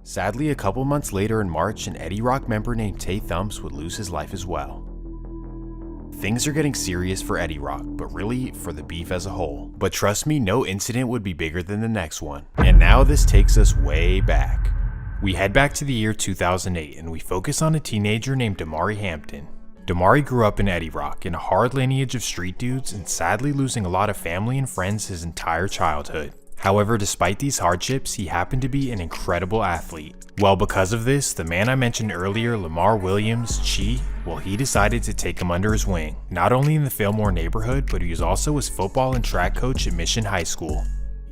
Sadly, a couple months later in March, an Eddie Rock member named Tay Thumps would lose his life as well. Things are getting serious for Eddie Rock, but really for the beef as a whole. But trust me, no incident would be bigger than the next one. And now this takes us way back. We head back to the year 2008 and we focus on a teenager named Damari Hampton. Damari grew up in Eddie Rock in a hard lineage of street dudes and sadly losing a lot of family and friends his entire childhood. However, despite these hardships, he happened to be an incredible athlete. Well, because of this, the man I mentioned earlier, Lamar Williams, Chi, well, he decided to take him under his wing. Not only in the Fillmore neighborhood, but he was also his football and track coach at Mission High School.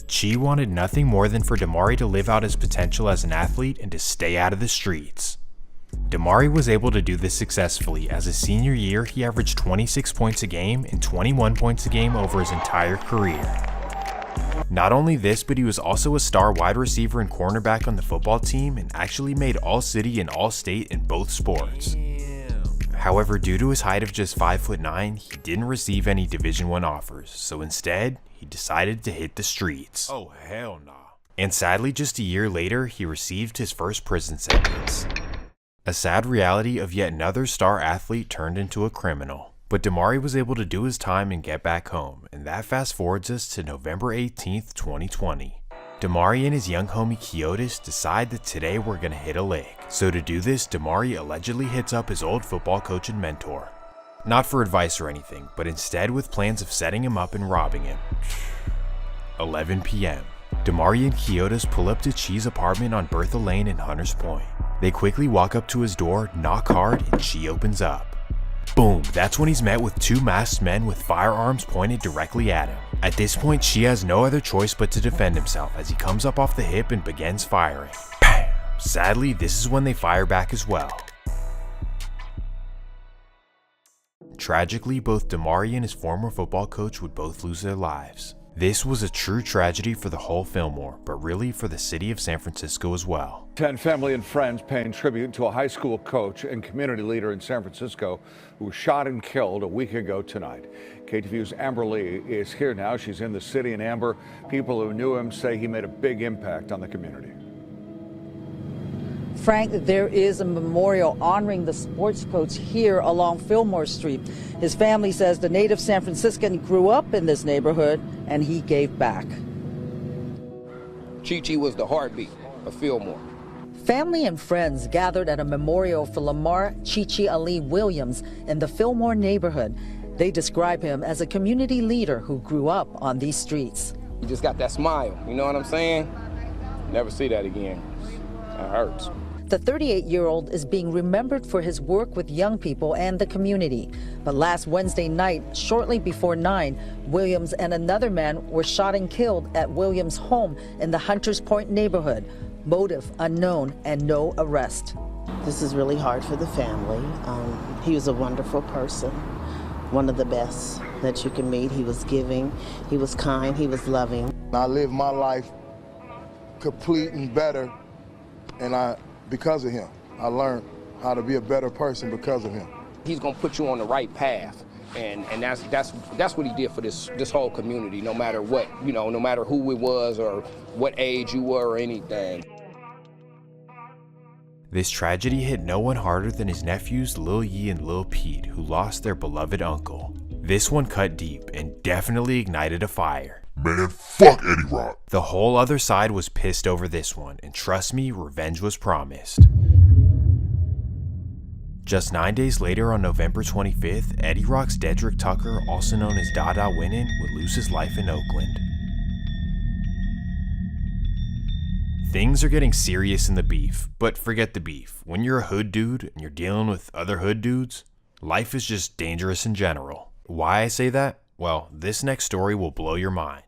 Chi wanted nothing more than for Damari to live out his potential as an athlete and to stay out of the streets. Damari was able to do this successfully. As his senior year, he averaged 26 points a game and 21 points a game over his entire career. Not only this, but he was also a star wide receiver and cornerback on the football team and actually made All-City and All-State in both sports. However, due to his height of just 5'9", he didn't receive any Division I offers, so instead, he decided to hit the streets. Oh, hell nah. And sadly, just a year later, he received his first prison sentence. A sad reality of yet another star athlete turned into a criminal. But Damari was able to do his time and get back home, and that fast forwards us to November 18th, 2020. Damari and his young homie Kiotis decide that today we're gonna hit a lick. So to do this, Damari allegedly hits up his old football coach and mentor. Not for advice or anything, but instead with plans of setting him up and robbing him. 11 p.m. Damari and Kiotis pull up to Chi's apartment on Bertha Lane in Hunters Point. They quickly walk up to his door, knock hard, and Chi opens up. Boom, that's when he's met with two masked men with firearms pointed directly at him. At this point, Chi has no other choice but to defend himself as he comes up off the hip and begins firing. Bam! Sadly, this is when they fire back as well. Tragically, both Damari and his former football coach would both lose their lives. This was a true tragedy for the whole Fillmore, but really for the city of San Francisco as well. 10 family and friends paying tribute to a high school coach and community leader in San Francisco who was shot and killed a week ago tonight. KTVU's Amber Lee is here now. She's in the city. And Amber, people who knew him say he made a big impact on the community. Frank, there is a memorial honoring the sports coach here along Fillmore Street. His family says the native San Franciscan grew up in this neighborhood and he gave back. Chi was the heartbeat of Fillmore. Family and friends gathered at a memorial for Lamar Chi Ali Williams in the Fillmore neighborhood. They describe him as a community leader who grew up on these streets. You just got that smile, you know what I'm saying? Never see that again. That hurts. The 38-year-old is being remembered for his work with young people and the community. But last Wednesday night, shortly before 9, Williams and another man were shot and killed at Williams' home in the Hunters Point neighborhood. Motive unknown and no arrest. This is really hard for the family. He was a wonderful person, one of the best that you can meet. He was giving, he was kind, he was loving. I lived my life complete and better, and because of him. I learned how to be a better person because of him. He's gonna put you on the right path, and that's what he did for this whole community. No matter what, you know, no matter who it was or what age you were or anything. This tragedy hit no one harder than his nephews Lil Yee and Lil Pete, who lost their beloved uncle. This one cut deep and definitely ignited a fire. Man, fuck Eddie Rock. The whole other side was pissed over this one, and trust me, revenge was promised. Just 9 days later, on November 25th, Eddie Rock's Dedrick Tucker, also known as Dada Winnan, would lose his life in Oakland. Things are getting serious in the beef, but forget the beef. When you're a hood dude and you're dealing with other hood dudes, life is just dangerous in general. Why I say that? Well, this next story will blow your mind.